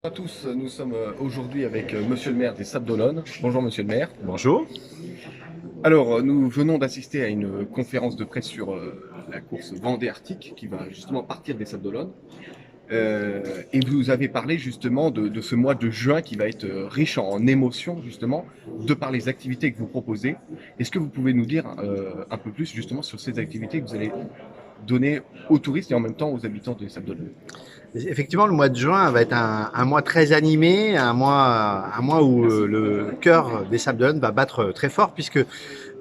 Bonjour à tous, nous sommes aujourd'hui avec Monsieur le maire des Sables d'Olonne. Bonjour Monsieur le maire. Bonjour. Alors, nous venons d'assister à une conférence de presse sur la course Vendée Arctique qui va justement partir des Sables d'Olonne. Et vous avez parlé justement de ce mois de juin qui va être riche en émotions justement, de par les activités que vous proposez. Est-ce que vous pouvez nous dire un peu plus justement sur ces activités que vous allez donner aux touristes et en même temps aux habitants des Sables d'Olonne? Effectivement, le mois de juin va être un mois très animé, un mois où le cœur des Sables d'Olonne va battre très fort, puisque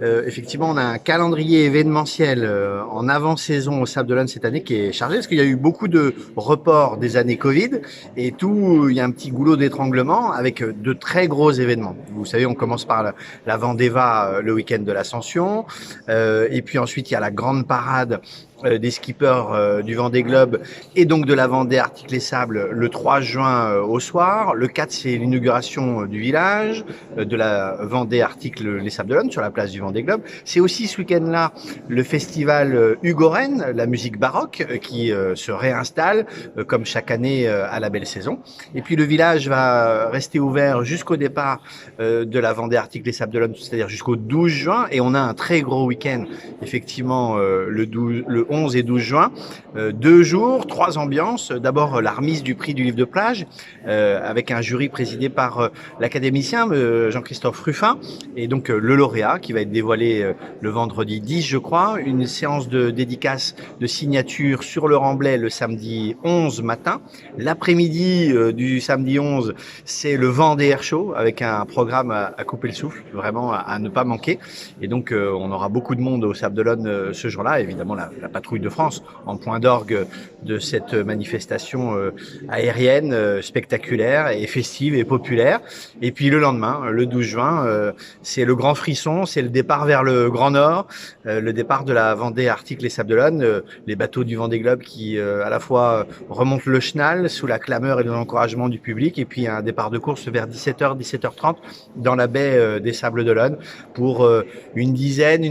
effectivement, on a un calendrier événementiel en avant-saison au Sables d'Olonne cette année qui est chargé, parce qu'il y a eu beaucoup de reports des années Covid, et tout, il y a un petit goulot d'étranglement avec de très gros événements. Vous savez, on commence par la Vendéva le week-end de l'Ascension, et puis ensuite il y a la grande parade des skippers du Vendée Globe et donc de la Vendée Arctique les Sables le 3 juin au soir. Le 4, c'est l'inauguration du village de la Vendée Arctique les Sables d'Olonne sur la place du Vendée Globe. C'est aussi ce week-end-là le festival Hugo Rennes, la musique baroque qui se réinstalle comme chaque année à la belle saison. Et puis le village va rester ouvert jusqu'au départ de la Vendée Arctique les Sables d'Olonne, c'est-à-dire jusqu'au 12 juin. Et on a un très gros week-end, effectivement, le 11 et 12 juin. 2 jours, 3 ambiances. D'abord, la remise du prix du livre de plage avec un jury présidé par l'académicien Jean-Christophe Ruffin et donc le lauréat qui va être dévoilé le vendredi 10, je crois. Une séance de dédicace de signature sur le Remblai le samedi 11 matin. L'après-midi du samedi 11, c'est le Vendée Air Show avec un programme à couper le souffle, vraiment à ne pas manquer. Et donc, on aura beaucoup de monde au Sables d'Olonne ce jour-là. Évidemment, la patrouille de France en point d'orgue de cette manifestation aérienne spectaculaire et festive et populaire. Et puis le lendemain, le 12 juin, c'est le grand frisson, c'est le départ vers le Grand Nord, le départ de la Vendée Arctique les Sables d'Olonne, les bateaux du Vendée Globe qui à la fois remontent le chenal sous la clameur et l'encouragement du public, et puis un départ de course vers 17h, 17h30 dans la baie des Sables d'Olonne pour une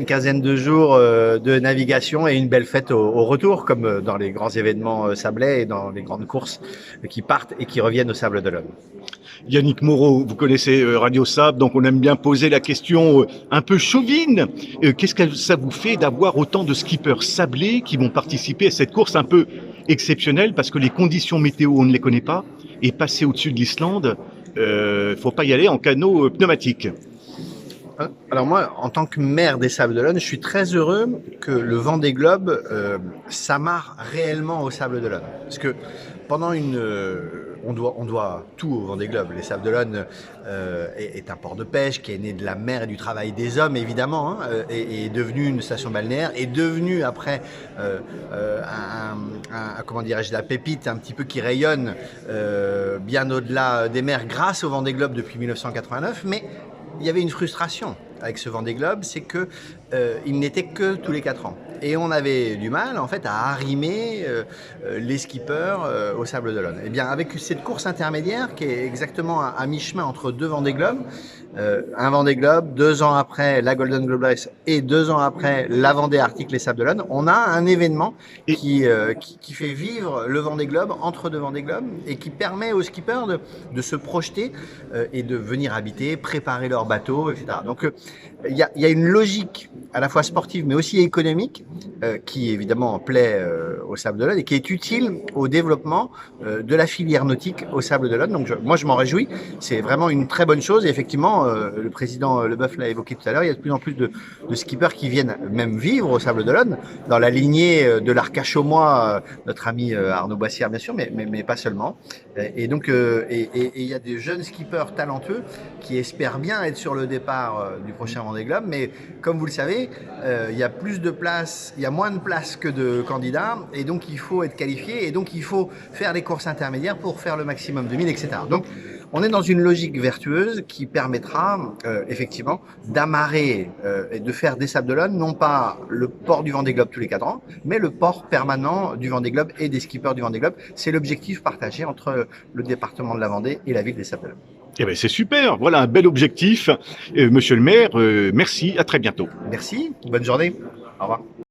quinzaine de jours de navigation et une belle fête au retour, comme dans les grands événements sablais et dans les grandes courses qui partent et qui reviennent au Sables d'Olonne. Yannick Moreau, vous connaissez Radio Sable, donc on aime bien poser la question un peu chauvine. Qu'est-ce que ça vous fait d'avoir autant de skippers sablés qui vont participer à cette course un peu exceptionnelle, parce que les conditions météo, on ne les connaît pas, et passer au-dessus de l'Islande, faut pas y aller en canot pneumatique. Alors moi, en tant que maire des Sables d'Olonne, je suis très heureux que le Vendée Globe s'amarre réellement aux Sables d'Olonne. Parce que pendant on doit tout au Vendée Globe. Les Sables d'Olonne est un port de pêche qui est né de la mer et du travail des hommes, évidemment, hein, et est devenu une station balnéaire, est devenu après comment dirais-je, la pépite un petit peu qui rayonne bien au-delà des mers grâce au Vendée Globe depuis 1989, mais il y avait une frustration avec ce Vendée Globe, c'est que il n'était que tous les 4 ans. Et on avait du mal en fait à arrimer les skippers au Sables d'Olonne. Et bien avec cette course intermédiaire qui est exactement à mi-chemin entre deux Vendée Globe, un Vendée Globe, 2 ans après la Golden Globe Race et 2 ans après la Vendée Arctique les Sables d'Olonne, on a un événement qui fait vivre le Vendée Globe entre deux Vendée Globe et qui permet aux skippers de se projeter et de venir habiter, préparer leur bateau, etc. Donc il y a une logique à la fois sportive mais aussi économique qui évidemment plaît au Sables d'Olonne et qui est utile au développement de la filière nautique au Sables d'Olonne. Donc moi je m'en réjouis, c'est vraiment une très bonne chose et effectivement le président Leboeuf l'a évoqué tout à l'heure, il y a de plus en plus de skippers qui viennent même vivre au Sables d'Olonne dans la lignée de l'Arcachaumois, notre ami Arnaud Boissière bien sûr, mais pas seulement. Et donc il y a des jeunes skippers talentueux qui espèrent bien être sur le départ du prochain Vendée Globe, mais comme vous le savez, il y a plus de places, il y a moins de places que de candidats, et donc il faut être qualifié, et donc il faut faire les courses intermédiaires pour faire le maximum de 1000, etc. Donc on est dans une logique vertueuse qui permettra effectivement d'amarrer et de faire des Sables d'Olonne, non pas le port du Vendée Globe tous les 4 ans, mais le port permanent du Vendée Globe et des skippers du Vendée Globe. C'est l'objectif partagé entre le département de la Vendée et la ville des Sables d'Olonne. Eh ben c'est super, voilà un bel objectif. Monsieur le maire, merci, à très bientôt. Merci, bonne journée, au revoir.